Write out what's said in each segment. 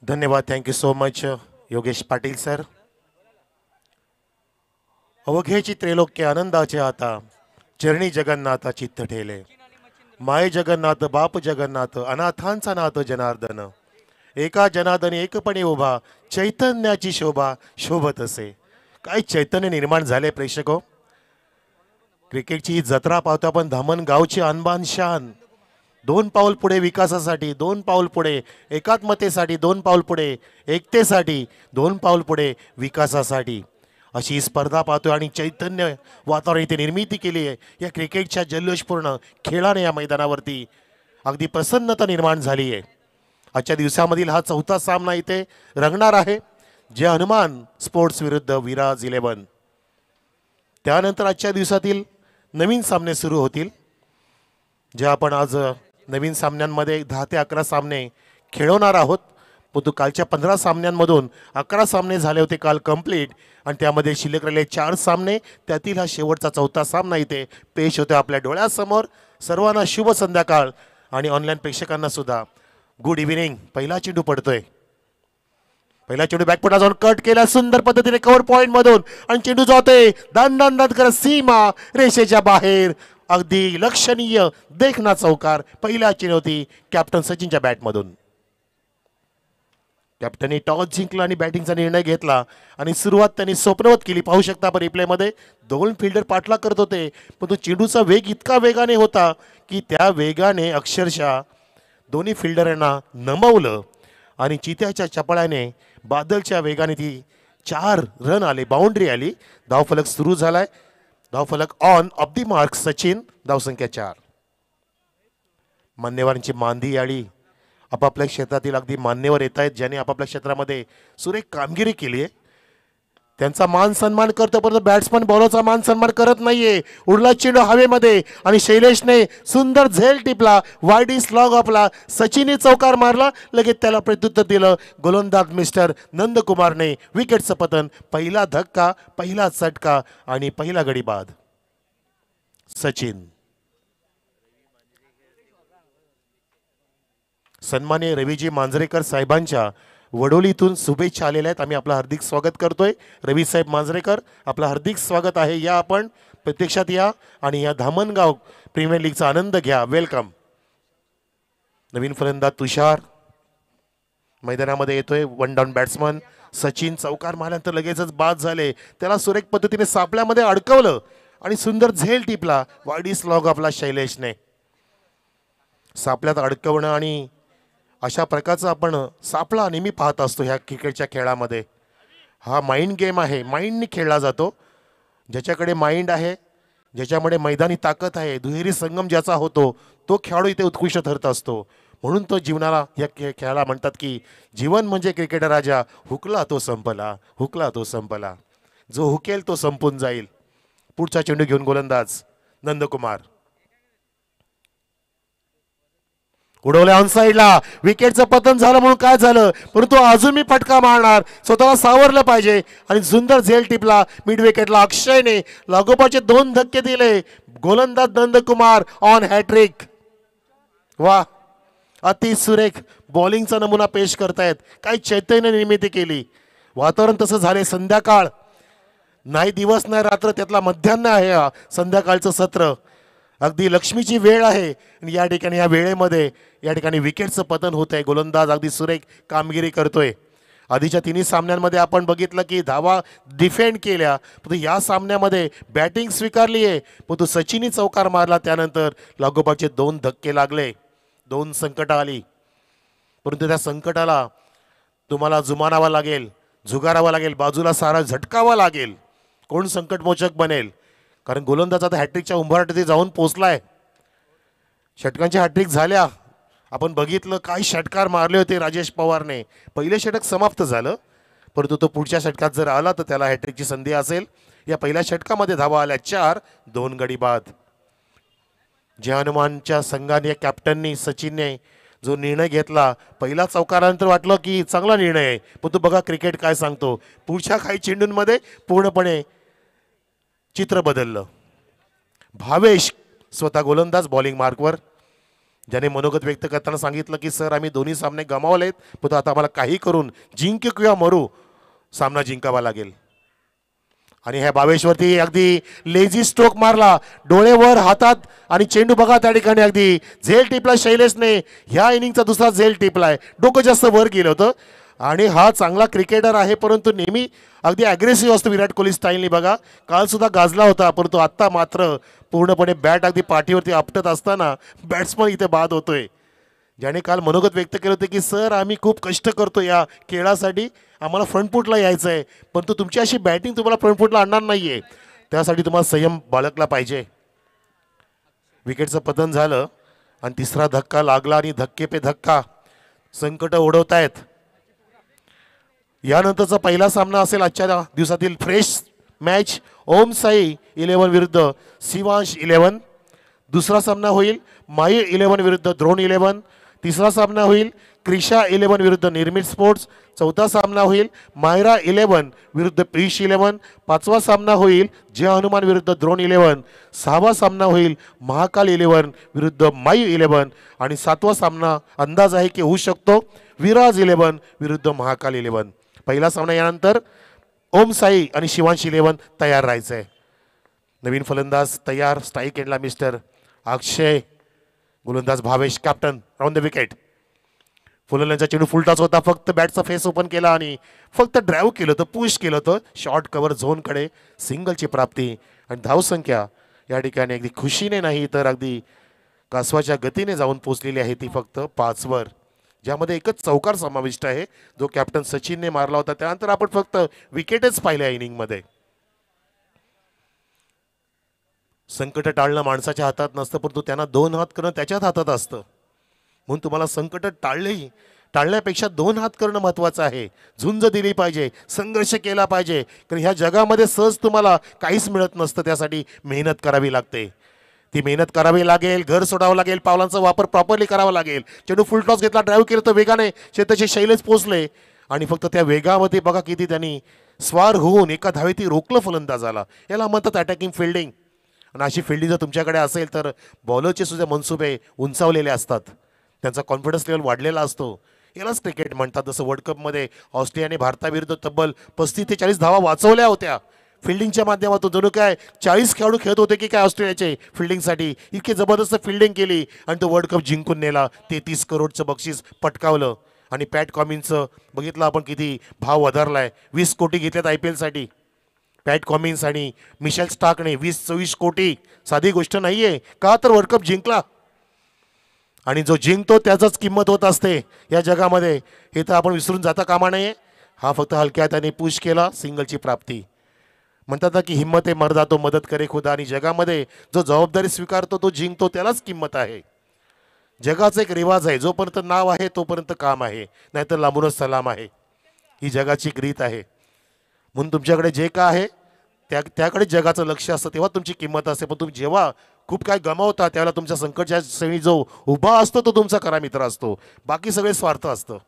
धन्यवाद. Thank you so much Yogesh Patil sir. अवघेची त्रैलोक्य आनंदाचे आता चरणी जगन्नाथ चित्त ठेले. माय जगन्नाथ बाप जगन्नाथ अनाथांचा नाथ जनार्दन. एका जनार्दनी एकपणे उभा चैतन्याची शोभा शोभत असे. काय चैतन्य निर्माण झाले प्रेक्षक हो. क्रिकेटची ही जत्रा पाहतो आपण. धामणगावची अनबान शान. 2 पाऊल पुढे विकासासाठी, 2 पाऊल पुढे एकात्मतेसाठी, 2 पाऊल पुढे एकतेसाठी, 2 पाऊल पुढे विकासासाठी अशी स्पर्धा पाहतोय. आणि चैतन्य वातावरण इथे निर्मिती केली आहे या क्रिकेटच्या जल्लोषपूर्ण खेळाने. या मैदानावरती अगदी प्रसन्नता निर्माण झाली आहे. आजच्या दिवसामधील हा 4था सामना इथे रंगणार आहे. जे हनुमान स्पोर्ट्स विरुद्ध विराज 11. त्यानंतर आजच्या दिवसातील नवीन सामने सुरू होतील. जे आपण आज नवीन सामन्यांमध्ये 10 ते 11 सामने खेळवणार आहोत. परंतु कालच्या 15 सामन्यांमधून 11 सामने झाले होते काल कंप्लीट. आणि त्यामध्ये शिल्लक राहिलेले 4 सामने. त्यातील हा शेवटचा 4था सामना इथे पेश होतो आपल्या डोळ्यासमोर. सर्वांना शुभ संध्याकाळ. आणि ऑनलाईन प्रेक्षकांना सुद्धा गुड इव्हिनिंग. पहिला चेंडू पडतोय. पहिला चेंडू बॅकफुटला जाऊन कट केला सुंदर पद्धतीने कव्हर पॉइंट मधून. आणि चेंडू जातोय दांडांडात करत सीमा रेषेच्या बाहेर. अगदी लक्षणीय देखना चौकार. पहिला चेंडू होती कॅप्टन सचिनच्या बॅटमधून. कॅप्टननी टॉस जिंकला आणि बॅटिंगचा निर्णय घेतला. आणि सुरुवात त्यांनी स्वप्नवत केली. पाहू शकता आपण रिप्लेमध्ये 2 फिल्डर पाठलाग करत होते. पण तो चेंडूचा वेग इतका वेगाने होता की त्या वेगाने अक्षरशः दोन्ही फिल्डरांना नमवलं. आणि चित्याच्या चपळाने बादलच्या वेगाने ती 4 रन आले. बाउंड्री आली. धावफलक सुरू झालाय. धावफलक on of the mark Sachin. धावसंख्या 4. मान्यवरांची मांदी याळी आपापल्या क्षेत्रातील अगदी मान्यवर येत आहेत ज्यांनी आपापल्या क्षेत्रामध्ये सुरेख कामगिरी केली आहे. त्यांचा मान सन्मान करतो. परंतु बॅट्समन बॉलरचा मान सन्मान करत नाहीये. उडला चेंडू हवेमध्ये आणि शैलेशने सुंदर झेल टिपला. वायडी स्लॉग आपला. सचिनने चौकार मारला. लगेच त्याला प्रत्युत्तर दिलं गोलंदाज मिस्टर नंदकुमारने. विकेटचं पतन. पहिला धक्का, पहिला चटका आणि पहिला गडी बाद. सचिन. सन्माननीय रवीजी मांजरेकर साहेबांच्या वडोलीतून शुभेच्छा आलेल्या आहेत. आम्ही आपलं हार्दिक स्वागत करतोय. रवी साहेब मांजरेकर आपलं हार्दिक स्वागत आहे. या आपण प्रत्यक्षात या आणि या धामणगाव प्रीमियर लीगचा आनंद घ्या. वेलकम. नवीन फलंदाज तुषार मैदानामध्ये येतोय. 1 डाऊन बॅट्समन सचिन. चौकार मारल्यानंतर लगेचच बाद झाले. त्याला सुरेख पद्धतीने सापळ्यामध्ये अडकवलं आणि सुंदर झेल टिपला. वायडी स्लॉग आपला शैलेशने. सापळ्यात अडकवणं आणि अशा प्रकारचा आपण सापळा नेहमी पाहत असतो ह्या क्रिकेटच्या खेळामध्ये. हा माइंड गेम आहे. माइंडनी खेळला जातो. ज्याच्याकडे माइंड आहे, ज्याच्यामध्ये मैदानी ताकद आहे, दुहेरी संगम ज्याचा होतो तो खेळाडू इथे उत्कृष्ट ठरत असतो. म्हणून तो जीवनाला या खेळाला म्हणतात की जीवन म्हणजे क्रिकेटर राजा. हुकला तो संपला, हुकला तो संपला. जो हुकेल तो संपून जाईल. पुढचा चेंडू घेऊन गोलंदाज नंदकुमार. उडवल्या ऑन साईडला. विकेटचं पतन झालं म्हणून काय झालं, परंतु अजून मी फटका मारणार. स्वतःला सावरलं पाहिजे. आणि सुंदर झेल टिपला मिड विकेटला. अक्षयने लागोपाचे 2 धक्के दिले. गोलंदाज नंदकुमार ऑन हॅट्रिक. वा, अति सुरेख बॉलिंगचा नमुना पेश करतायत. काय चैतन्य निर्मिती केली. वातावरण तसं झाले. संध्याकाळ नाही, दिवस नाही रात्र, त्यातला मध्यान्ह आहे हा संध्याकाळचं सत्र. अगदी लक्ष्मीची वेळ आहे. या ठिकाणी या वेळेमध्ये या ठिकाणी विकेटचं पतन होत आहे. गोलंदाज अगदी सुरेख कामगिरी करतोय. आधीच्या 3 सामन्यांमध्ये आपण बघितलं की धावा डिफेंड केल्या. परंतु या सामन्यामध्ये बॅटिंग स्वीकारली आहे. परंतु सचिनने चौकार मारला. त्यानंतर लागोपाठचे 2 धक्के लागले. 2 संकट आली. परंतु त्या संकटाला तुम्हाला जुमानावा लागेल, झुगारावा लागेल, बाजूला सारा झटकावा लागेल. कोण संकटमोचक बनेल. कारण गोलंदाज आता हॅट्रिकच्या उंबरठ्यात जाऊन पोचलाय. षटकांच्या हॅट्रिक झाल्या. आपण बघितलं काय षटकार मारले होते राजेश पवारने. पहिले षटक समाप्त झालं. परंतु तो पुढच्या षटकात जर आला तर त्याला हॅट्रिकची संधी असेल. या पहिल्या षटकामध्ये धावा आल्या 4. 2 गडी बाद. जे हनुमानच्या संघाने कॅप्टननी सचिनने जो निर्णय घेतला, पहिला चौकारानंतर वाटलं की चांगला निर्णय आहे. परंतु बघा क्रिकेट काय सांगतो. पुढच्या काही चेंडूंमध्ये पूर्णपणे चित्र बदललं. भावेश स्वतः गोलंदाज बॉलिंग मार्कवर. ज्याने मनोगत व्यक्त करताना सांगितलं की सर आम्ही दोन्ही सामने गमावलेत, पण आता आम्हाला काही करून जिंकू किंवा मरू सामना जिंकावा लागेल. आणि ह्या भावेशवरती अगदी लेझी स्ट्रोक मारला, डोळेवर हातात, आणि चेंडू बघा त्या ठिकाणी अगदी झेल टिपला शैलेशने. ह्या इनिंगचा दुसरा झेल टिपलाय, डोकं जास्त वर गेलं होतं. आणि हा चांगला क्रिकेटर आहे, परंतु नेहमी अगदी ॲग्रेसिव्ह असतो विराट कोहली स्टाईलनी. बघा काल सुद्धा गाजला होता, परंतु आत्ता मात्र पूर्णपणे बॅट अगदी पाठीवरती आपटत असताना बॅट्समन इथे बाद होतोय. ज्याने काल मनोगत व्यक्त केलं होतं की सर आम्ही खूप कष्ट करतो या खेळासाठी, आम्हाला फ्रंटफूटला यायचं आहे, परंतु तुमची अशी बॅटिंग तुम्हाला फ्रंटफूटला आणणार नाही आहे, त्यासाठी तुम्हाला संयम बाळगला पाहिजे. विकेटचं पतन झालं आणि तिसरा धक्का लागला आणि धक्के पे धक्का संकट ओढवतायत. यानंतरचा पहिला सामना असेल आजच्या दिवसातील फ्रेश मॅच, ओम साई 11 विरुद्ध शिवांश 11. दुसरा सामना होईल माई 11 विरुद्ध द्रोण 11. तिसरा सामना होईल क्रिशा 11 विरुद्ध निर्मित स्पोर्ट्स. चौथा सामना होईल मायरा 11 विरुद्ध प्रिश 11. पाचवा सामना होईल जय हनुमान विरुद्ध द्रोण 11. सहावा सामना होईल महाकाल 11 विरुद्ध माई 11. आणि सातवा सामना अंदाज आहे की होऊ शकतो विराज 11 विरुद्ध महाकाल 11. पहिला सामना यानंतर ओम साई आणि शिवांश 11 तयार राहायचं आहे. नवीन फलंदाज तयार, स्ट्राईक एंडला मिस्टर अक्षय, गोलंदाज Bhavesh, captain on the wicket. फुलंदाजाचा चेंडू फुलटाच होता, फक्त बॅटचा फेस ओपन केला आणि फक्त ड्राईव्ह केलं होतं, पुश केलं होतं शॉर्ट कव्हर झोनकडे. सिंगलची प्राप्ती आणि धावसंख्या या ठिकाणी अगदी खुशीने नाही तर अगदी कासवाच्या गतीने जाऊन पोचलेली आहे ती फक्त 5 वर, ज्यामध्ये एकच चौकार समाविष्ट आहे जो कॅप्टन सचिनने मारला होता. त्यानंतर आपण फक्त विकेटच पाहिल्या इनिंगमध्ये. संकट टाळणं माणसाच्या हातात नसतं, परंतु त्यांना 2 हात करणं त्याच्याच हातात असतं. म्हणून तुम्हाला संकट टाळण्यापेक्षा 2 हात करणं महत्त्वाचं आहे. झुंज दिली पाहिजे, संघर्ष केला पाहिजे, कारण ह्या जगामध्ये सहज तुम्हाला काहीच मिळत नसतं. त्यासाठी मेहनत करावी लागते, ती मेहनत करावी लागेल, घर सोडावं लागेल, पावलांचा वापर प्रॉपरली करावा लागेल. चेंडू फुल टॉस घेतला, ड्राईव्ह केलं तर वेगाने शेताचे शैलेश पोचले आणि फक्त त्या वेगामध्ये बघा किती त्यांनी स्वार होऊन एका धावेती रोखलं फलंदाजाला. याला म्हणतात अटॅकिंग फिल्डिंग. आणि अशी फिल्डिंग जर तुमच्याकडे असेल तर बॉलरचे सुद्धा मनसुबे उंचावलेले असतात, त्यांचा कॉन्फिडन्स लेवल वाढलेला असतो. यालाच क्रिकेट म्हणतात. जसं वर्ल्ड कपमध्ये ऑस्ट्रेलियाने भारताविरुद्ध तब्बल 35 ते 40 धावा वाचवल्या होत्या फिल्डिंगच्या माध्यमातून. जणू काय 40 खेळाडू खेळत होते की काय ऑस्ट्रेलियाचे फिल्डिंगसाठी. इतकी जबरदस्त फिल्डिंग केली आणि तो वर्ल्ड कप जिंकून नेला. 33 करोडचं बक्षीस पटकावलं. आणि पॅट कॉमिन्सचं बघितलं आपण किती भाव वधारलाय, 20 कोटी घेतल्यात IPL साठी. पॅट कॉमिन्स आणि मिशेल स्टार्कने 20-24 कोटी, साधी गोष्ट नाहीये. का तर वर्ल्ड कप जिंकला आणि जो जिंकतो त्याचंच किंमत होत असते या जगामध्ये, हे तर आपण विसरून जाता कामा नये. हा फक्त हलक्या त्याने पुश केला, सिंगलची प्राप्ती. म्हणतात ना की हिम्मत मर्दा तो मदत करे खुदा. आणि जगामध्ये जो जबाबदारी स्वीकारतो तो जिंकतो, त्यालाच किंमत आहे. जगाचा एक रिवाज आहे, जोपर्यंत नाव आहे तोपर्यंत काम आहे, नाहीतर लांबूनच सलाम आहे. ही जगाची एक रीत आहे. म्हणून तुमच्याकडे जे काय आहे त्याकडे जगाचं लक्ष असतं, तेव्हा तुमची किंमत असते. पण तुम्ही जेव्हा खूप काय गमावता त्यावेळेला तुमच्या संकटच्या क्षणी जो उभा असतो तो तुमचा खरा मित्र असतो. बाकी सगळे स्वार्थ असतं,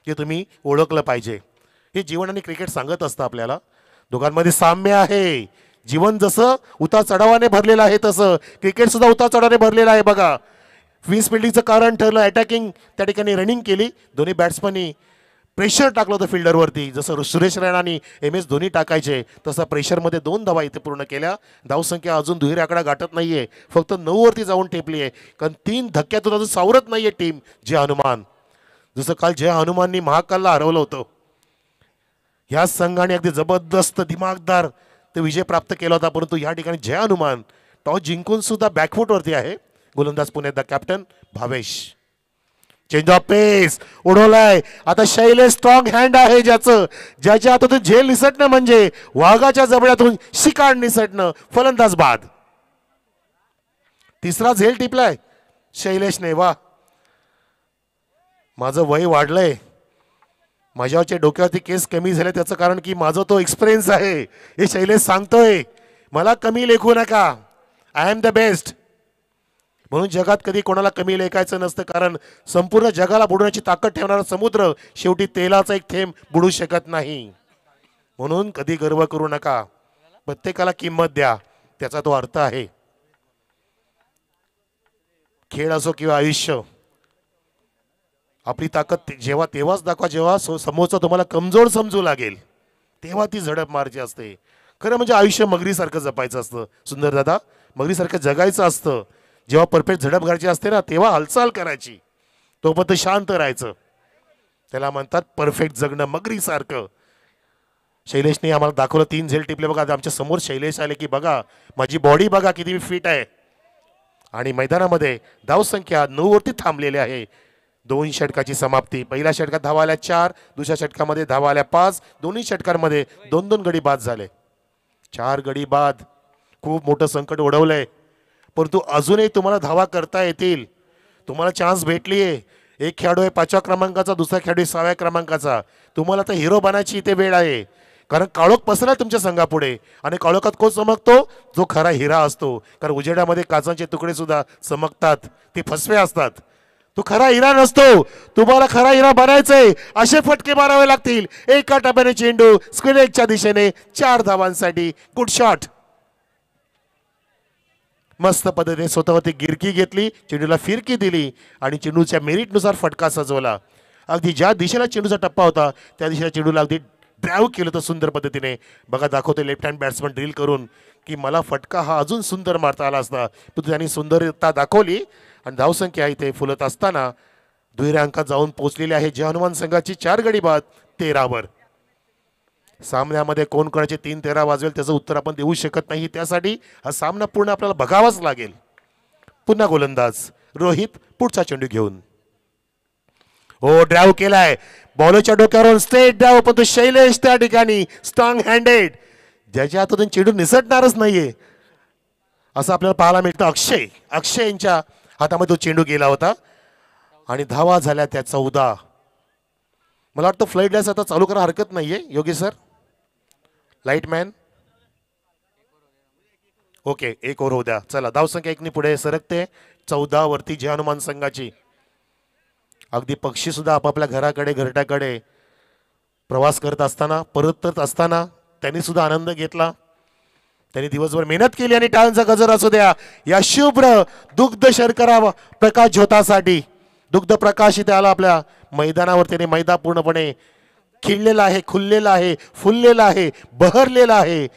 हे तुम्ही ओळखलं पाहिजे. हे जीवन आणि क्रिकेट सांगत असतं आपल्याला. दोघांमध्ये साम्य आहे. जीवन जसं उतार चढावाने भरलेलं आहे तसं क्रिकेट सुद्धा उतार चढावाने भरलेलं आहे. बघा क्वीन्स फिल्डिंगचं कारण ठरलं, अटॅकिंग त्या ठिकाणी रनिंग केली. दोन्ही बॅट्समननी प्रेशर टाकलं होतं फिल्डरवरती. जसं सुरेश रैना आणि MS धोनी टाकायचे तसं प्रेशरमध्ये 2 धावा इथे पूर्ण केल्या. धावसंख्या अजून दुहेरी आकडा गाठत नाहीये, फक्त 9 वरती जाऊन टेपली आहे, कारण 3 धक्क्यातून अजून सावरत नाहीये टीम जय हनुमान. जसं काल जय हनुमाननी महाकालला हरवलं होतं, ह्या संघाने अगदी जबरदस्त दिमागदार ते विजय प्राप्त केला होता. परंतु या ठिकाणी जय हनुमान टॉस जिंकून सुद्धा बॅकफूटवरती आहे. गोलंदाज पुण्यात कॅप्टन भावेश. चेंज ऑफ पेस उडवलाय. आता शैलेश स्ट्रॉंग हँड आहे ज्याच्या हातातून झेल निसटणं म्हणजे वाघाच्या जबड्यातून शिकार निसटणं. फलंदाज बाद. तिसरा झेल टिपलाय शैलेशने. वा, माझं वय वाढलंय, माझ्यावरच्या डोक्यावरती केस कमी झाले, त्याचं कारण की माझा तो एक्सपिरियन्स आहे. हे शैलेश सांगतोय, मला कमी लेखू नका, आय एम द बेस्ट. म्हणून जगात कधी कोणाला कमी लेखायचं नसतं, कारण संपूर्ण जगाला बुडवण्याची ताकद ठेवणारा समुद्र शेवटी तेलाचा एक थेंब बुडू शकत नाही. म्हणून कधी गर्व करू नका, प्रत्येकाला किंमत द्या, त्याचा तो अर्थ आहे. खेळ असो किंवा आयुष्य, आपली ताकद जेव्हा तेव्हाच दाखवा जेव्हा समोरचा तुम्हाला कमजोर समजू लागेल, तेव्हा ती झडप मारायची असते. खरं म्हणजे आयुष्य मगरीसारखं जपायचं असतं सुंदर दादा, मगरीसारखं जगायचं असतं. जेव्हा परफेक्ट झडप घ्यायची असते ना तेव्हा हालचाल करायची, तोपर्यंत शांत राहायचं. त्याला म्हणतात परफेक्ट जगणं मगरीसारखं. शैलेशने आम्हाला दाखवलं, 3 झेल टिपले बघा. आमच्या समोर शैलेश आले की बघा माझी बॉडी बघा किती फिट आहे. आणि मैदानामध्ये धावसंख्या 9 वरती थांबलेली आहे. 2 षटकाची समाप्ती. पहिल्या षटकात धावा आल्या 4, दुसऱ्या षटकामध्ये धावा आल्या 5. दोन्ही षटकांमध्ये 2-2 गडी बाद झाले. 4 गडी बाद. खूप मोठं संकट ओढवलंय, परंतु अजूनही तुम्हाला धावा करता येतील. तुम्हाला चान्स भेटली आहे. एक खेळाडू आहे 5व्या क्रमांकाचा, दुसरा खेळाडू 6व्या क्रमांकाचा. तुम्हाला तर हिरो बनायची इथे वेळ आहे, कारण काळोख पसरला तुमच्या संघापुढे. आणि काळोखात कोण चमकतो? जो खरा हिरा असतो. कारण उजेडामध्ये काचांचे तुकडे सुद्धा चमकतात, ते फसवे असतात. तो खरा हिरा नसतो. तुम्हाला खरा हिरा बनायचंय. असे फटके मारावे लागतील. एका टप्प्याने चेंडू स्क्वेअर लेगच्या दिशेने 4 धावांसाठी. Good shot. मस्त पद्धतीने स्वतःवरती गिरकी घेतली, चेंडूला फिरकी दिली आणि चेंडूच्या मेरिटनुसार फटका सजवला. अगदी ज्या दिशेला चेंडूचा टप्पा होता त्या दिशेला चेंडूला अगदी ड्राईव्ह केलं तर सुंदर पद्धतीने. बघा दाखवते लेफ्ट हँड बॅट्समन ड्रिल करून की मला फटका हा अजून सुंदर मारता आला असता. पण त्यांनी सुंदरता दाखवली आणि धावसंख्या इथे फुलत असताना दुहेऱ्या अंकात जाऊन पोहोचलेली आहे. जय हनुमान संघाची 4 गडी बाद 13 वर. सामन्यामध्ये कोण कोणाचे 3-13 वाजवेल त्याचं उत्तर आपण देऊ शकत नाही. त्यासाठी हा सामना पूर्ण आपल्याला बघावाच लागेल. पुन्हा गोलंदाज रोहित पुढचा चेंडू घेऊन. हो, ड्राईव्ह केलाय बॉलरच्या डोक्यावरून स्ट्रेट ड्राईव्ह, पण तो शैलेश त्या ठिकाणी स्ट्रॉंग हँडेड, ज्याच्या हातून चेंडू निसटणारच नाहीये असं आपल्याला पाहायला मिळतं. अक्षय यांच्या हातामध्ये तो चेंडू गेला होता आणि धावा झाल्या त्या 14. मला वाटतं फ्लाईट लाईट्स आता चालू करा हरकत नाहीये योगेश सर. लाईटमॅन ओके, 1 ओव्हर होऊ द्या. चला धावसंख्या 1 ने पुढे सरकते. 14 वरती जय हनुमान संघाची. अगदी पक्षी सुद्धा आपापल्या घराकडे घरट्याकडे प्रवास करत असताना, परतत असताना त्यांनी सुद्धा आनंद घेतला. त्यांनी दिवसभर मेहनत केली आणि टाळ्यांचा गजर असू द्या या शुभ्र दुग्ध शर्करा प्रकाश ज्योतासाठी. दुग्ध प्रकाश इथे आला आपल्या मैदानावर. त्याने मैदान पूर्णपणे खिळलेला आहे, खुललेला आहे, फुललेला आहे, बहरलेला आहे.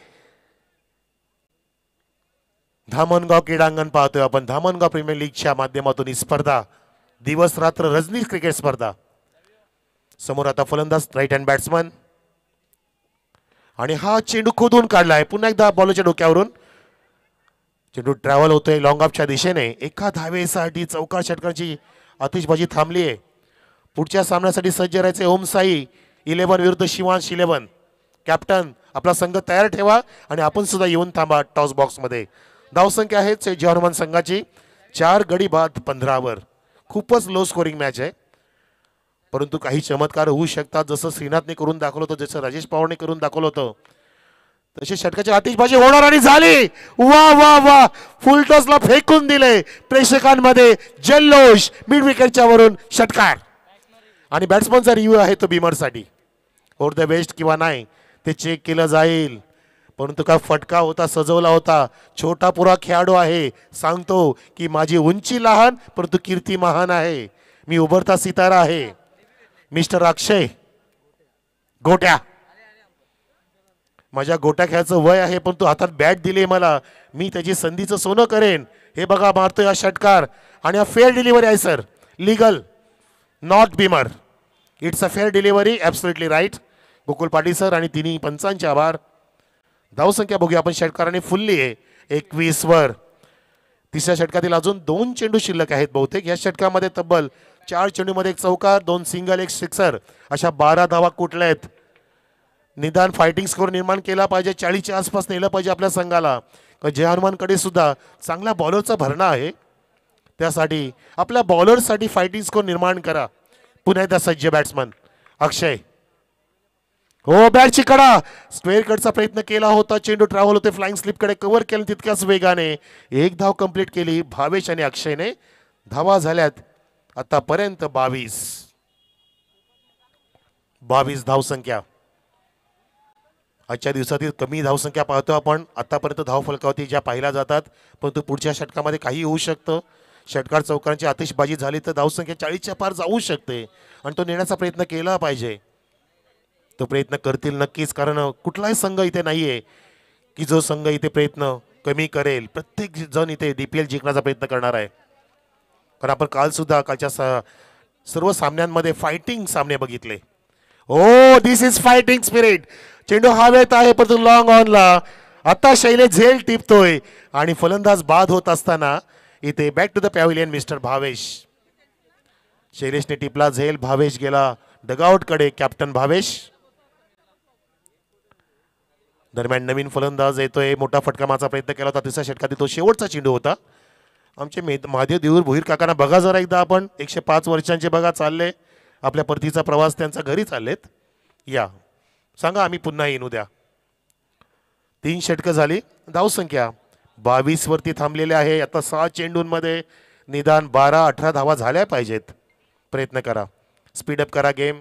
धामणगाव क्रीडांगण पाहतोय आपण. धामणगाव प्रीमियर लीगच्या माध्यमातून ही स्पर्धा दिवस रात्र रजनी क्रिकेट स्पर्धा. समोर आता फलंदाज राईट हँड बॅट्समन आणि हा चेंडू खोदून काढलाय. पुन्हा एकदा बॉलरच्या डोक्यावरून चेंडू ट्रॅव्हल होतोय लॉंग ऑफच्या दिशेने. एका धावेसाठी चौकार षटकांची आतिषबाजी थांबली आहे. पुढच्या सामन्यासाठी सज्ज राहायचे. ओम साई 11 विरुद्ध शिवांश 11. कॅप्टन आपला संघ तयार ठेवा आणि आपण सुद्धा येऊन थांबा टॉस बॉक्स मध्ये. धावसंख्या आहे जय हनुमान संघाची 4 गडी बाद 15 वर. खूपच लो स्कोरिंग मॅच आहे, परंतु काही चमत्कार होऊ शकतात. जसं श्रीनाथने करून दाखवलं होतं, जसं राजेश पवारने करून दाखवलं होतं, तशी षटकाची आतिषबाजी होणार आणि झाली. वा वा वा, फुल टॉसला फेकून दिले. प्रेक्षकांमध्ये जल्लोष. मिड विकेटच्या वरून षटकार आणि बॅट्समनचा रिव्ह्यू आहे तो बीमरसाठी. ओव्हर द बेस्ट किंवा नाही ते चेक केलं जाईल, परंतु काय फटका होता, सजवला होता. छोटा पुरा खेळाडू आहे, सांगतो की माझी उंची लहान परंतु कीर्ती महान आहे. मी उभरता सितारा आहे. मिस्टर अक्षय गोट्या, माझ्या गोट्या खेळायचं वय आहे, पण तू हातात बॅट दिली मला, मी त्याची संधीचं सोनं करेन. हे बघा मारतोय हा षटकार आणि हा फेअर डिलिव्हरी आहे sir. Legal, not beamer. It's a fair delivery. Absolutely right Gokul Patil sir आणि तिन्ही पंचांचे आभार. धावसंख्या बघूया आपण षटकाराने फुलली आहे 21 वर. तिसऱ्या षटकातील अजून 2 चेंडू शिल्लक आहेत बहुतेक. या षटकामध्ये तब्बल 4 चेंडूमध्ये 1 चौकार, 2 सिंगल, 1 सिक्सर अशा 12 धावा कुठल्या आहेत. निदान फायटिंग स्कोर निर्माण केला पाहिजे. 40च्या आसपास नेलं पाहिजे आपल्या संघाला. जय हनुमानकडे सुद्धा चांगल्या बॉलरचा भरणा आहे. त्यासाठी आपल्या बॉलरसाठी फायटिंग स्कोर निर्माण करा. पुन्हा एकदा सज्ज बॅट्समन अक्षय. हो, बॅटची कडा स्क्वेअर कटचा प्रयत्न केला होता. चेंडू ट्रॅव्हल होते, फ्लाइंग स्लिपकडे कव्हर केलं तितक्याच वेगाने. 1 धाव कंप्लीट केली भावेश आणि अक्षयने. धावा झाल्यात आतापर्यंत 22 धावसंख्या. आजच्या दिवसातील कमी धावसंख्या पाहतो आपण. आतापर्यंत धाव फलकावती ज्या पाहिल्या जातात, परंतु पुढच्या षटकामध्ये काही होऊ शकतं. षटकार चौकारांची आतिषबाजी झाली तर धावसंख्या 40च्या पार जाऊ शकते आणि तो नेण्याचा प्रयत्न केला पाहिजे. तो प्रयत्न करतील नक्कीच, कारण कुठलाही संघ इथे नाहीये की जो संघ इथे प्रयत्न कमी करेल. प्रत्येक जण इथे DPL जिंकण्याचा प्रयत्न करणार आहे. कारण आपण काल सुद्धा कालच्या सर्व सामन्यांमध्ये फायटिंग सामने बघितले. ओ दिस इज फायटिंग स्पिरिट. चेंडू हवेत आहे परंतु लॉंग ऑनला. आता शैलेश झेल टिपतोय आणि फलंदाज बाद होत असताना इथे back to the pavilion mister Bhavesh. शैलेशने टिपला झेल, भावेश गेला डगआउट कडे. कॅप्टन भावेश. दरम्यान नवीन फलंदाज येतोय. मोठा फटका मारण्याचा प्रयत्न केला होता तिसऱ्या षटकात. तो शेवटचा चेंडू होता. आमचे महादेव देऊर भोईर काकांना बघा जरा एकदा आपण. 105 वर्षांचे बघा चालले आपल्या परतीचा प्रवास, त्यांचा घरी चाललेत. या सांगा आम्ही पुन्हा येईन उद्या. 3 षटकं झाली. धावसंख्या 22 वरती थांबलेले आहे. आता 6 चेंडूंमध्ये निदान 12-18 धावा झाल्या पाहिजेत. प्रयत्न करा, स्पीडअप करा गेम.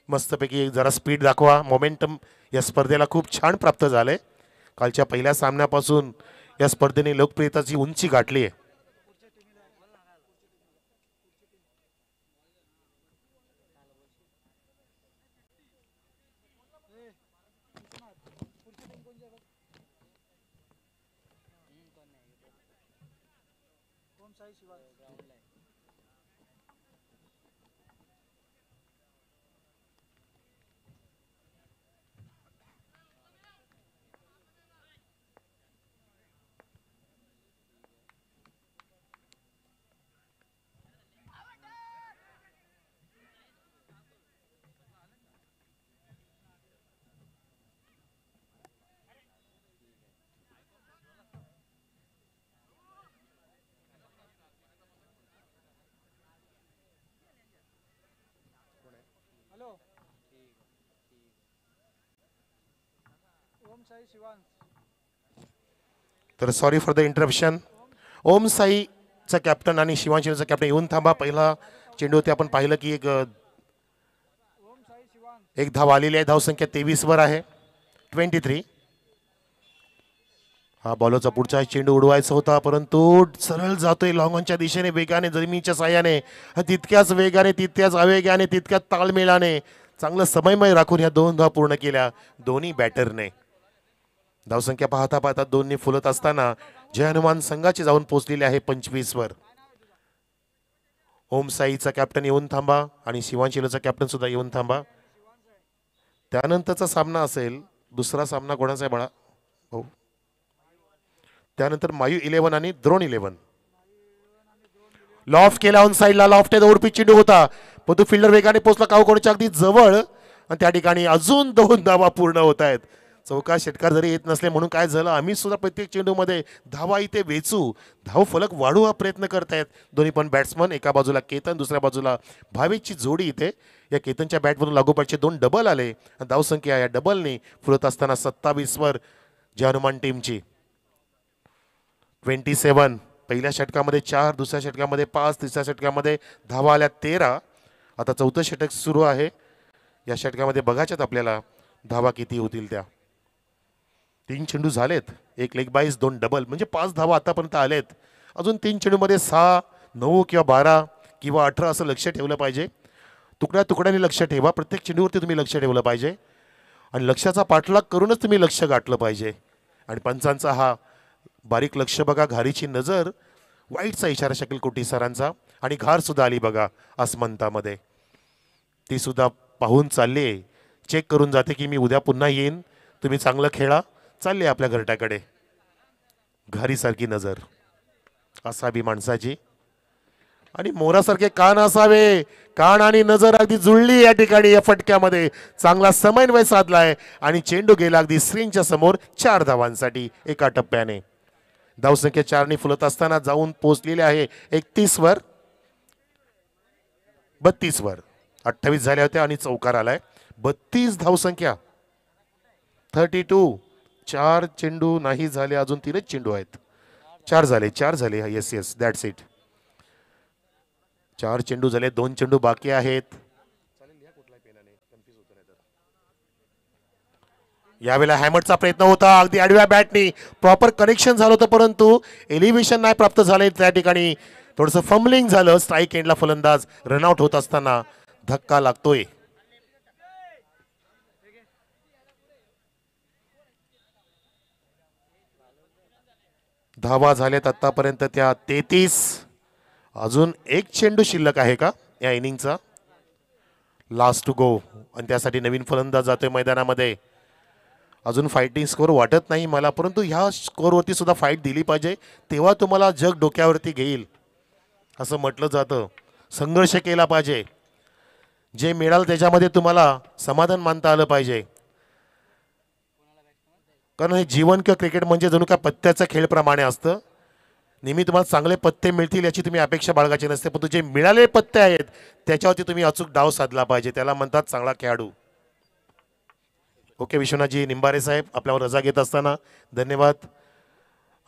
मस्तपैकी जरा स्पीड दाखवा. मोमेंटम या स्पर्धेला खूप छान प्राप्त झाले. कालच्या पहिल्या सामन्यापासून या स्पर्धेने लोकप्रियतेची उंची गाठली आहे. तर sorry for the interruption. Om साईचा कॅप्टन आणि शिवांशीचा कॅप्टन येऊन थांबा. पहिला चेंडू ते आपण पाहिलं की एक धाव आलेली आहे. धावसंख्या 23 वर आहे. 23. हा बॉलरचा पुढचा चेंडू उडवायचा होता परंतु सरळ जातोय लॉंग ऑनच्या दिशेने वेगाने जमिनीच्या साह्याने. तितक्याच वेगाने, तितक्याच आवेगाने, तितक्याच ताळमेळाने चांगलं समयमय राखून ह्या 2 धावा पूर्ण केल्या दोन्ही बॅटरने. धावसंख्या पाहता पाहता 2 फुलत असताना जय हनुमान संघाची जाऊन पोहोचलेली आहे 25 वर. ओम साईचा कॅप्टन येऊन थांबा आणि शिवांशीचा कॅप्टन सुद्धा येऊन थांबा. त्यानंतरचा सामना असेल दुसरा सामना कोणाचा आहे बाळा? हो, त्यानंतर मायू 11 आणि द्रोण 11. लॉफ्ट केला ऑन साईडला. लॉफ्ट ओरपी चेंडू होता पण तो फिल्डर वेगाने पोहोचला कावकोणच्या अगदी जवळ आणि त्या ठिकाणी अजून 2 धावा पूर्ण होत आहेत. चौका षटकार जरी येत नसले म्हणून काय झालं, आम्ही सुद्धा प्रत्येक चेंडूमध्ये धावा इथे वेचू, धाव फलक वाढू हा प्रयत्न करतायत दोन्ही पण बॅट्समन. एका बाजूला केतन, दुसऱ्या बाजूला भावेशची जोडी. इथे या केतनच्या बॅटवरून लागोपाठचे 2 डबल आले. धावसंख्या या डबलने फुलत असताना 27 वर जय हनुमान टीमची. 27. पहिल्या षटकामध्ये 4, दुसऱ्या षटकामध्ये 5, तिसऱ्या षटकामध्ये धावा आल्या 13. आता 4थं षटक सुरू आहे. या षटकामध्ये बघायच्यात आपल्याला धावा किती होतील त्या. 3 चेंडू झालेत, 1 लेग बाईस, 2 डबल, म्हणजे 5 धावा आतापर्यंत आलेत. अजून 3 चेंडूमध्ये 6, 9 किंवा 12 किंवा 18 असं लक्ष ठेवलं पाहिजे. तुकड्या तुकड्याने लक्ष ठेवा. प्रत्येक चेंडूवरती तुम्ही लक्ष ठेवलं पाहिजे आणि लक्षाचा पाठलाग करूनच तुम्ही लक्ष गाठलं पाहिजे. आणि पंचांचा हा बारीक लक्ष बघा, घारीची नजर, वाईटचा इशारा शकील कोटी सरांचा. आणि घार सुद्धा आली बघा आसमंतामध्ये, ती सुद्धा पाहून चालली आहे, चेक करून जाते की मी उद्या पुन्हा येईन, तुम्ही चांगलं खेळा, चालले आपल्या घरट्याकडे. घारीसारखी नजर असावी माणसाची आणि मोरासारखे कान असावे. कान आणि नजर अगदी जुळली या ठिकाणी. या फटक्यामध्ये चांगला समन्वय साधलाय आणि चेंडू गेला अगदी स्क्रीनच्या समोर 4 धावांसाठी एका टप्प्याने. धावसंख्या 4 फुलत असताना जाऊन पोहोचलेले आहे 31 वर, 32 वर. 28 झाल्या होत्या आणि चौकार आलाय. 32 धावसंख्या. 32. 4 चेंडू नाही झाले, अजून 3च चेंडू आहेत. 4 झाले. Yes yes, that's it. 4 चेंडू झाले, 2 चेंडू बाकी आहेत. यावेळेला हॅमरचा प्रयत्न होता, अगदी आडव्या बॅटनी प्रॉपर कनेक्शन झालं होतं परंतु एलिव्हेशन नाही प्राप्त झाले. त्या ठिकाणी थोडंसं फंबलिंग झालं, स्ट्राईक एंडला फलंदाज रनआउट होत असताना धक्का लागतोय. धावा झाल्यात आतापर्यंत त्या 33. अजून एक चेंडू शिल्लक आहे का या इनिंगचा? Last to go. आणि त्यासाठी नवीन फलंदाज जातोय मैदानामध्ये. अजून फायटिंग स्कोर वाटत नाही मला, परंतु ह्या स्कोरवरती सुद्धा फाईट दिली पाहिजे, तेव्हा तुम्हाला जग डोक्यावरती घेईल असं म्हटलं जातं. संघर्ष केला पाहिजे, जे मिळालं त्याच्यामध्ये तुम्हाला समाधान मानता आलं पाहिजे. कारण हे जीवन किंवा क्रिकेट म्हणजे जणू काय पत्त्याचा खेळप्रमाणे असतं. नेहमी तुम्हाला चांगले पत्ते मिळतील याची तुम्ही अपेक्षा बाळगायची नसते, पण जे मिळालेले पत्ते आहेत त्याच्यावरती तुम्ही अचूक डाव साधला पाहिजे. त्याला म्हणतात चांगला खेळाडू. ओके विश्वनाथजी निंबारे साहेब, आपल्यावर रजा घेत असताना धन्यवाद.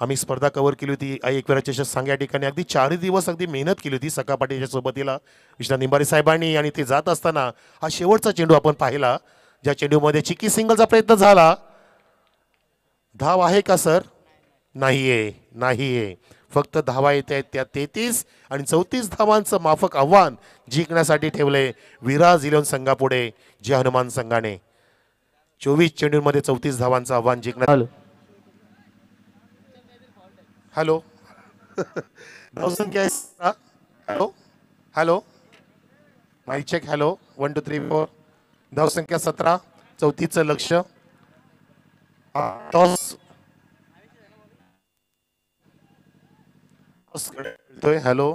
आम्ही स्पर्धा कव्हर केली होती एकविरा चषक सांग या ठिकाणी. अगदी 4 दिवस अगदी मेहनत केली होती सकाळपाठीच्या सोबतीला विश्वनाथ निंबारे साहेबांनी. आणि ते जात असताना हा शेवटचा चेंडू आपण पाहिला, ज्या चेंडूमध्ये चिकी सिंगलचा प्रयत्न झाला. धाव आहे का सर? नाहीये, नाहीये. फक्त धावा येत आहेत त्या 33 आणि 34 धावांचं माफक आव्हान जिंकण्यासाठी ठेवले विराज इलेव्हन संघापुढे जे हनुमान संघाने. 24 चेंडूंमध्ये 34 धावांचं आव्हान जिंकण्यात. हॅलो धावसंख्या आहे. Hello hello mic check. Hello 1 2 3 4. धावसंख्या 17. 34चं लक्ष. Toss hello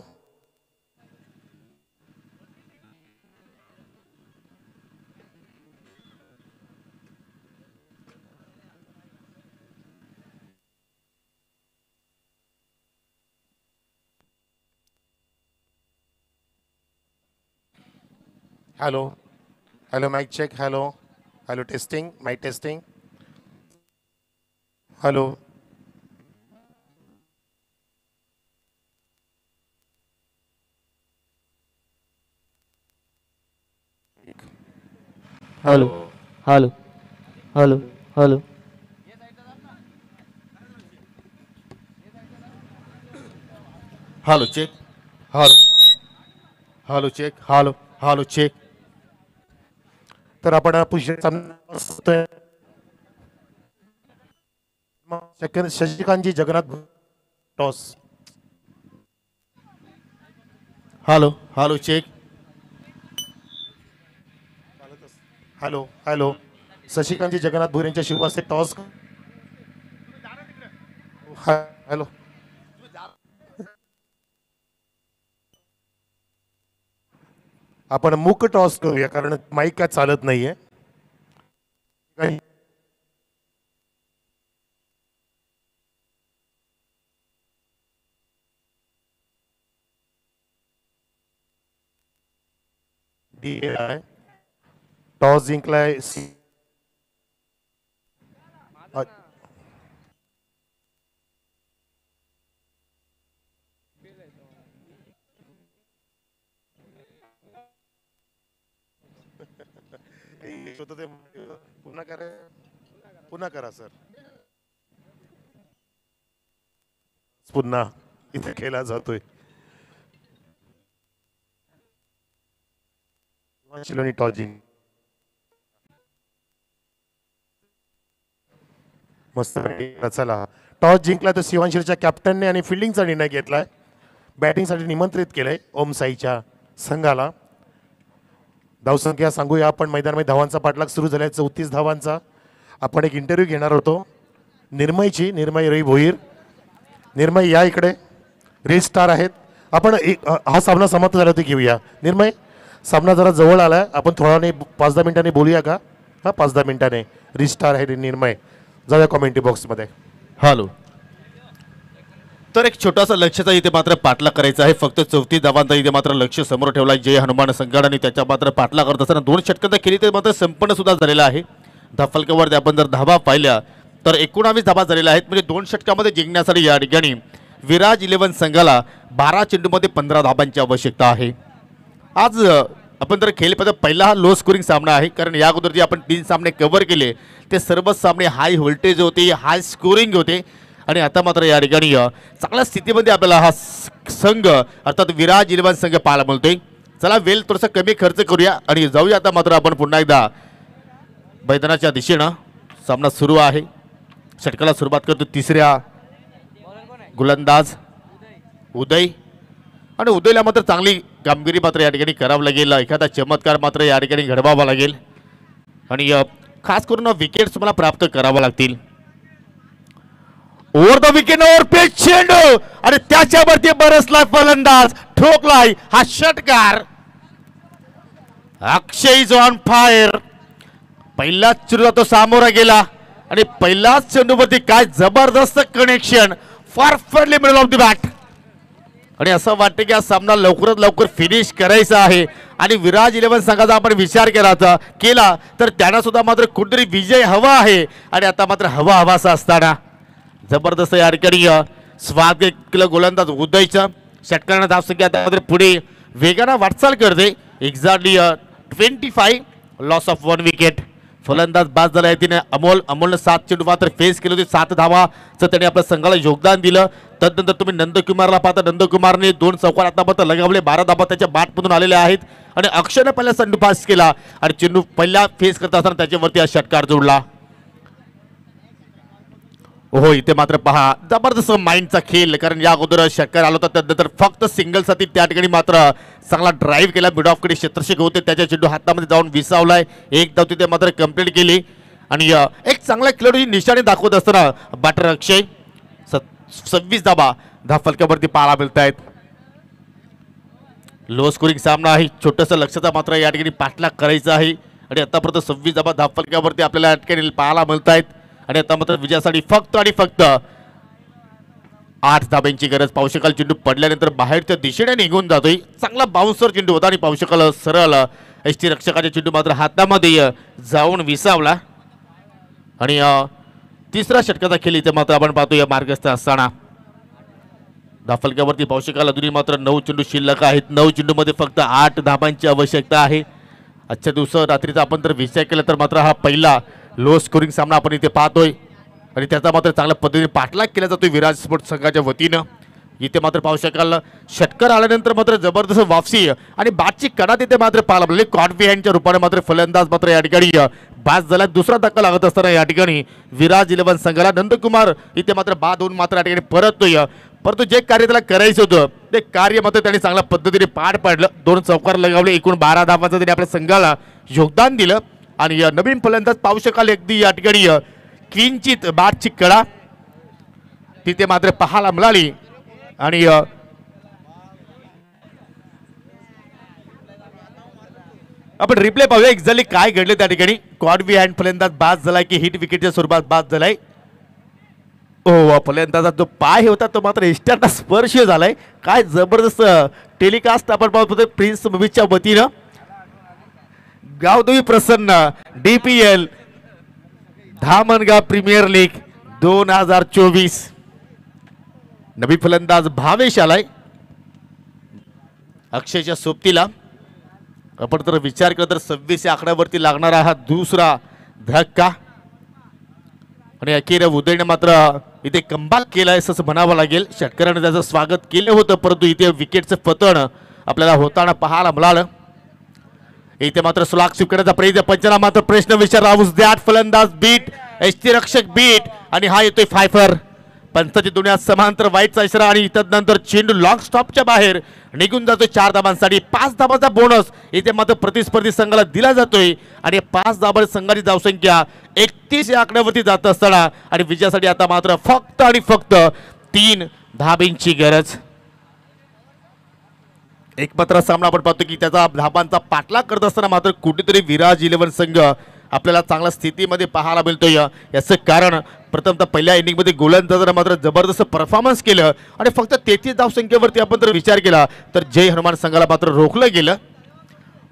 hello hello mic check. Hello hello testing. Mic testing. Hello hello hello hello hello hello check. Hello hello check. Hello hello check. तर आपण शशिकांतजी Jagannath toss. Hello hello check. Hello hello शशिकांतजी जगन्नाथ भुर यांच्या शिववासे toss. Hello आपण मूक toss करूया कारण mic काय चालत नाहीये. टॉस जिंकलाय पुन्हा करा सर. पुन्हा इथे केला जातोय. टॉस जिंक मस्त. चला टॉस जिंकला तर शिवांशीच्या कॅप्टनने आणि फिल्डिंगचा निर्णय घेतलाय. बॅटिंगसाठी निमंत्रित केलंय ओम साईच्या संघाला. धावसंख्या सांगूया आपण मैदानामध्ये. धावांचा पाठलाग सुरू झालाय 34 धावांचा. आपण एक इंटरव्ह्यू घेणार होतो निर्मयची. निर्मय रवी भोईर. निर्मय या इकडे. रील स्टार आहेत. आपण हा सामना समाप्त झाला होता घेऊया. निर्मय सामना जरा जवळ आलाय, आपण थोडा 5-10 मिनिटांनी बोलूया का? हा 5-10 मिनिटांनी. रील स्टार आहे निर्मय. जाऊया कॉमेंट्री बॉक्समध्ये. हॅलो. तर एक छोटासा लक्षाचा इथे मात्र पाठलाग करायचा आहे. फक्त 34 धावांचा इथे मात्र लक्ष समोर ठेवला जय हनुमान संघाने आणि त्याच्या मात्र पाठलाग करत असताना 2 षटकांचा खेळी ते मात्र संपन्न सुद्धा झालेला आहे. धाफलकेवरती आपण जर धावा पाहिल्या तर 19 धावा झालेल्या आहेत. म्हणजे 2 षटकामध्ये जिंकण्यासाठी या ठिकाणी विराज इलेव्हन संघाला 12 चेंडूमध्ये 15 धाबांची आवश्यकता आहे. आज आपण जर खेळ पाहिजे पहिला हा लो स्कोरिंग सामना आहे, कारण या अगोदर जे आपण 3 सामने कव्हर केले ते सर्व सामने हाय व्होल्टेज होते, हाय स्कोरिंग होते आणि आता मात्र या ठिकाणी चांगल्या स्थितीमध्ये आपल्याला हा संघ अर्थात विराज 11 संघ पाहायला मिळतोय. चला वेळ थोडासा कमी खर्च करूया आणि जाऊया आता मात्र आपण पुन्हा एकदा मैदानाच्या दिशेनं. सामना सुरू आहे. षटकाला सुरुवात करतो तिसऱ्या गोलंदाज उदय आणि उदयला मात्र चांगली कामगिरी मात्र या ठिकाणी करावं लागेल. एखादा चमत्कार मात्र या ठिकाणी घडवावा लागेल आणि खास करून विकेट्स तुम्हाला प्राप्त करावा लागतील. ओव्हर द विकेट ओव्हर पेच चेंडू आणि त्याच्यावरती बरसलाय फलंदाज, ठोकलाय हा षटकार. अक्षय इज ऑन फायर. पहिलाच चेंडूला तो सामोरा गेला आणि पहिलाच चेंडूवरती काय जबरदस्त connection, perfectly middle of the bat. आणि असं वाटतं की हा सामना लवकरात लवकर फिनिश करायचा आहे आणि विराज 11 संघाचा आपण विचार केला तर त्यांना सुद्धा मात्र कुठेतरी विजय हवा आहे आणि आता मात्र हवासा असताना जबरदस्त या ठिकाणी स्वागत केलं गोलंदाज उदयचं. षटकारानं धावसंख्या आता मात्र पुढे वेगानं वाटचाल करते. Exactly 25 loss of 1 wicket. फलंदाज बाद झाला आहे. तिने अमोलनं 7 चेंडू मात्र फेस केले होते. 7 धावाचं त्याने आपल्या संघाला योगदान दिलं. तदनंतर तुम्ही नंदकुमारला पाहता, नंदकुमारने 2 चौकार आतापर्यंत लगावले. 12 धावा त्याच्या बॅटमधून आलेल्या आहेत आणि अक्षयने पहिला चेंडू पास केला आणि चेंडू पहिला फेस करत असताना त्याच्यावरती हा षटकार जोडला. हो इथे मात्र पहा जबरदस्त माइंडचा खेळ, कारण या अगोदर षटकार आला होता त्यानंतर फक्त सिंगलसाठी त्या ठिकाणी मात्र चांगला ड्राईव्ह केला. मिड ऑफ कडे क्षेत्रक्षक होते, त्याच्या चेंडू हातामध्ये जाऊन विसावलाय. एक धाव तिथे मात्र कंप्लीट केली आणि एक चांगला खेळाडूची निशाणी दाखवत असताना बॅटर अक्षय 26 धावा फलकावरती पाहायला मिळत आहेत. लो स्कोरिंग सामना आहे. छोटंसं लक्षाचा मात्र या ठिकाणी पाठलाग करायचा आहे आणि आतापर्यंत 26 धावा फलकावरती आपल्याला या ठिकाणी पाहायला मिळत आहेत आणि आता मात्र विजयासाठी फक्त 8 धाब्यांची गरज. पाहू शकाल चेंडू पडल्यानंतर बाहेरच्या दिशेने निघून जातोय. चांगला बाउन्सर चेंडू होता आणि पाहू शकाल सरळ एसटी रक्षकाचा चेंडू मात्र हातामध्ये जाऊन विसावला आणि तिसरा षटकाचा खेळ इथे मात्र आपण पाहतो या मार्गस्थ असताना. धाफलक्यावरती पाहू शकाल अजूनही मात्र 9 चेंडू शिल्लक आहेत. 9 चेंडूमध्ये फक्त 8 धाबांची आवश्यकता आहे. आजच्या दिवसा रात्रीचा आपण जर विचार केला तर मात्र हा पहिला लो स्कोरिंग सामना आपण इथे पाहतोय आणि त्याचा मात्र चांगल्या पद्धतीने पाठलाग केला जातोय विराज स्पोर्ट्स संघाच्या वतीनं. इथे मात्र पाहू शकाल षटकार आल्यानंतर मात्र जबरदस्त वापसी आणि बॅटची कडा तिथे मात्र पाहायला मिळाली. कॉट बिहाइंडच्या रूपाने मात्र फलंदाज मात्र या ठिकाणी बाद झाला. दुसरा धक्का लागत असताना या ठिकाणी विराज 11 संघाला नंदकुमार इथे मात्र बाद होऊन मात्र या ठिकाणी परततोय. परंतु जे कार्य त्याला करायचं होतं ते कार्य मात्र त्यांनी चांगल्या पद्धतीने पार पाडलं. 2 चौकार लगावले. एकूण 12 धावांचं त्यांनी आपल्या संघाला योगदान दिलं आणि नवीन फलंदाज पाहू शकाल अगदी या ठिकाणी किंचित बॅटची कडा तिथे मात्र पाहायला मिळाली आणि आपण रिप्ले पाहूया एक्झॅक्टली काय घडले त्या ठिकाणी. कॉट बिहाइंड फलंदाज बाद झालाय की हिट विकेटच्या स्वरूपात बाद झालाय. हो फलंदाजा जो पाय होता तो मात्र इष्टांना स्पर्श झालाय. काय जबरदस्त टेलिकास्ट आपण पाहतो प्रिन्स मूवीच्या वतीनं. गावदेवी प्रसन्न DPL धामणगाव प्रीमियर लीग 2024. नवी फलंदाज भावेश आलाय अक्षयच्या सोबतीला. आपण जर विचार केला तर 26 या आकड्यावरती लागणारा हा दुसरा धक्का आणि अखेर उदयने मात्र इथे कमबॅक केलाय असं म्हणावं लागेल. षटकाराने त्याचं स्वागत केलं होतं परंतु इथे विकेटचं पतन आपल्याला होताना पाहायला मिळालं. इथे मात्र सुलाक स्वीकारण्याचा प्रयत्न. पंचाला मात्र प्रश्न विचारला. द्याट फलंदाज बीट एसटी रक्षक बीट आणि हा येतोय फायफर. पंचाची दुनिया समांतर वाईटचा इशारा आणि नंतर चेंडू लॉंग स्टॉपच्या बाहेर निघून जातोय 4 धाबांसाठी. 5 धाबांचा बोनस इथे मात्र प्रतिस्पर्धी संघाला दिला जातोय आणि 5 धाबांची संघाची धावसंख्या 31 या आकड्यावरती जात असताना आणि विजयासाठी आता मात्र फक्त 3 धाबांची गरज. एकमात्र सामना आपण पाहतो की त्याचा धाबांचा पाठलाग करत असताना मात्र कुठेतरी विराज 11 संघ आपल्याला चांगल्या स्थितीमध्ये पाहायला मिळतोय. याचं कारण प्रथमतः पहिल्या इनिंगमध्ये गोलंदाजांना मात्र जबरदस्त परफॉर्मन्स केलं आणि फक्त 33 धावसंख्येवरती आपण जर विचार केला तर जय हनुमान संघाला मात्र रोखलं गेलं.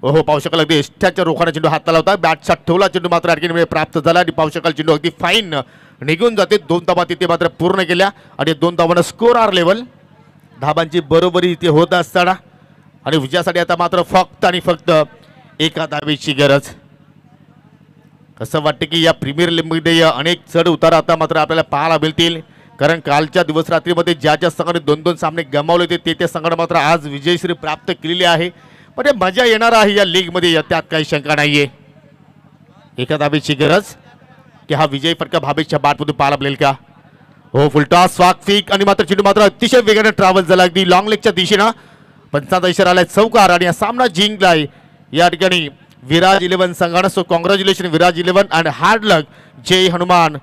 हो पाहू शकाल अगदी एष्ट्याच्या रोखाने चेंडू हाताला होता. बॅटचा ठेवला चेंडू मात्र आणखी प्राप्त झाला आणि पाहू शकाल चेंडू अगदी फाईन निघून जाते. 2 धाबा तिथे मात्र पूर्ण केल्या आणि 2 धावांना स्कोर आर लेवल. धाबांची बरोबरी इथे होत असताना आणि विजयासाठी आता मात्र फक्त 1 धावेची गरज. असं वाटतं की या प्रीमियर लीगमध्ये अनेक चढ उतार आता मात्र आपल्याला पाहायला मिळतील. कारण कालच्या दिवस रात्रीमध्ये ज्या ज्या संघाने 2-2 सामने गमावले होते ते संघाने मात्र आज विजयश्री प्राप्त केलेली आहे. पण मजा येणार आहे या लीगमध्ये, त्यात काही शंका नाहीये. एका धाबेची गरज की हा विजय फटका भावेशच्या बॅटमधून पाहायला मिळेल का. हो, फुलटॉस स्वागतिक आणि मात्र चेंडू मात्र अतिशय वेगाने ट्रॅव्हल झाला अगदी लॉंग लेगच्या दिशेनं. पंचांचा इशारा आलाय चौकार आणि हा सामना जिंकलाय या ठिकाणी विराज 11 संघानं. So congratulation Viraj 11 and hard luck Jai Hanuman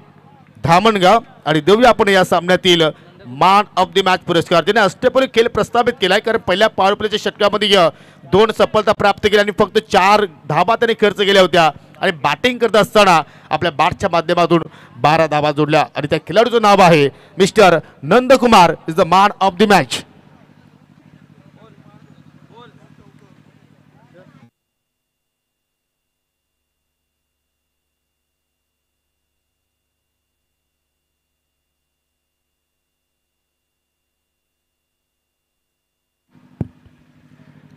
Dhamangaon. आणि देऊया आपण या सामन्यातील मॅन ऑफ द मॅच पुरस्कार. त्याने अष्टपैलू खेळ प्रस्थापित केलाय कारण पहिल्या पॉवर प्लेच्या षटकामध्ये 2 सफलता प्राप्त केल्या आणि फक्त 4 धाबा त्याने खर्च केल्या होत्या. आणि बॅटिंग करत असताना आपल्या बॅटच्या माध्यमातून 12 धाबा जोडल्या. आणि त्या खेळाडूचं नाव आहे mister Nandkumar is the man of the match.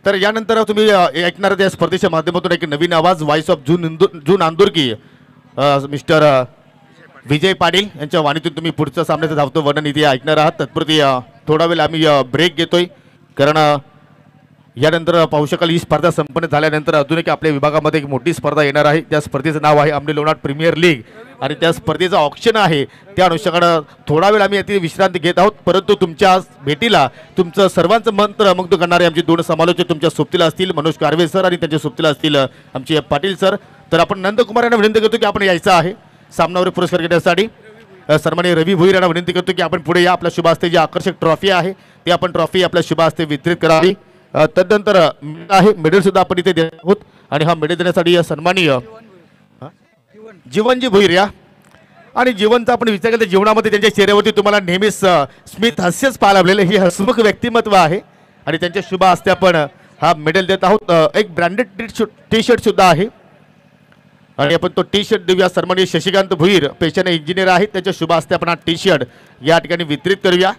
तर यानंतर तुम्ही ऐकणार या स्पर्धेच्या माध्यमातून एक नवीन आवाज voice of June आंदुरकी mister Vijay Patil यांच्या वाणीतून तुम्ही पुढच्या सामन्याचं धावतो वर्णन इथे ऐकणार आहात. तत्पुरती थोडा वेळ आम्ही ब्रेक घेतोय कारण यानंतर पाहू शकाल ही स्पर्धा संपन्न झाल्यानंतर अजून एक आपल्या विभागामध्ये एक मोठी स्पर्धा येणार आहे. त्या स्पर्धेचं नाव आहे आमने लोणार प्रीमियर लीग आणि त्या स्पर्धेचं ऑप्शन आहे. त्या अनुषंगानं थोडा वेळ आम्ही याची विश्रांती घेत आहोत. परंतु तुमच्या भेटीला तुमचं सर्वांचं मंत्र मुग्ध करणारे आमचे 2 समालोचक तुमच्या सोबतीला असतील, मनोज कारवे सर आणि त्यांच्या सोबतीला असतील आमचे पाटील सर. तर आपण नंदकुमार यांना विनंती करतो की आपण यायचं आहे सामनावर पुरस्कार घेण्यासाठी. सन्माननीय रवी भोईर यांना विनंती करतो की आपण पुढे या. आपल्या शुभ हस्ते जी आकर्षक ट्रॉफी आहे ती आपण ट्रॉफी आपल्या शुभ हस्ते वितरित करावी. तदनंतर आहे मेडल सुद्धा आपण इथे देत आहोत. आणि हा मेडल देण्यासाठी सन्माननीय जीवनजी भोईर या. आणि जीवनचा आपण विचार केला जीवनामध्ये त्यांच्या चेहऱ्यावरती तुम्हाला नेहमीच स्मित हास्यच पाहायला मिळेल. हे हसमुख व्यक्तिमत्व आहे आणि त्यांच्या शुभ हस्ते आपण हा मेडल देत आहोत. एक ब्रँडेड टी शर्ट सुद्धा आहे आणि आपण तो टी शर्ट देऊया. सन्माननीय शशिकांत भोईर पेशाने इंजिनियर आहेत, त्यांच्या शुभ हस्ते आपण हा टी शर्ट या ठिकाणी वितरित करूया.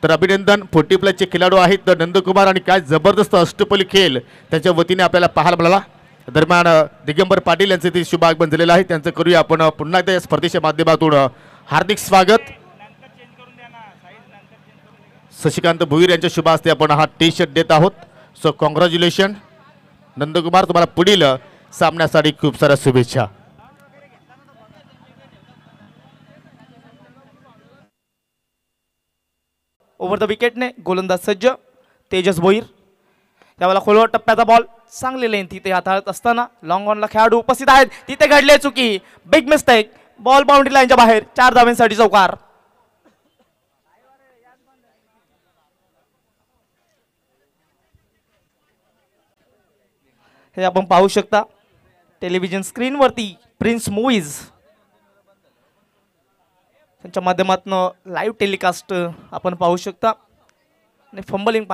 तर अभिनंदन. 40+ खेळाडू आहेत तर नंदकुमार आणि काय जबरदस्त अष्टपैलू खेळ त्यांच्या वतीने आपल्याला पाहायला मिळाला. दरम्यान दिगंबर पाटील यांचे ते शुभ आगमन झालेलं आहे, त्यांचं करूया आपण पुन्हा एकदा या स्पर्धेच्या माध्यमातून हार्दिक स्वागत. शशिकांत भोईर यांच्या शुभ हस्ते आपण हा टी शर्ट देत आहोत. सो कॉंग्रॅच्युलेशन नंदकुमार, तुम्हाला पुढील सामन्यासाठी खूप साऱ्या शुभेच्छा. ओव्हर द विकेटने गोलंदाज सज्ज तेजस भोईर. त्यावेळेला खोलवर टप्प्याचा बॉल चांगली लेंथ तिथे हाताळत असताना लॉंग ऑनला खेळाडू उपस्थित आहेत. तिथे घडले चुकी, बिग मिस्टेक. बॉल बाउंड्री लाईनच्या बाहेर. 4 धावांसाठी चौकार. हे आपण पाहू शकता टेलिव्हिजन स्क्रीनवरती प्रिन्स मूवीज त्यांच्या माध्यमातून लाईव्ह टेलिकास्ट आपण पाहू शकता. आणि फंबलिंग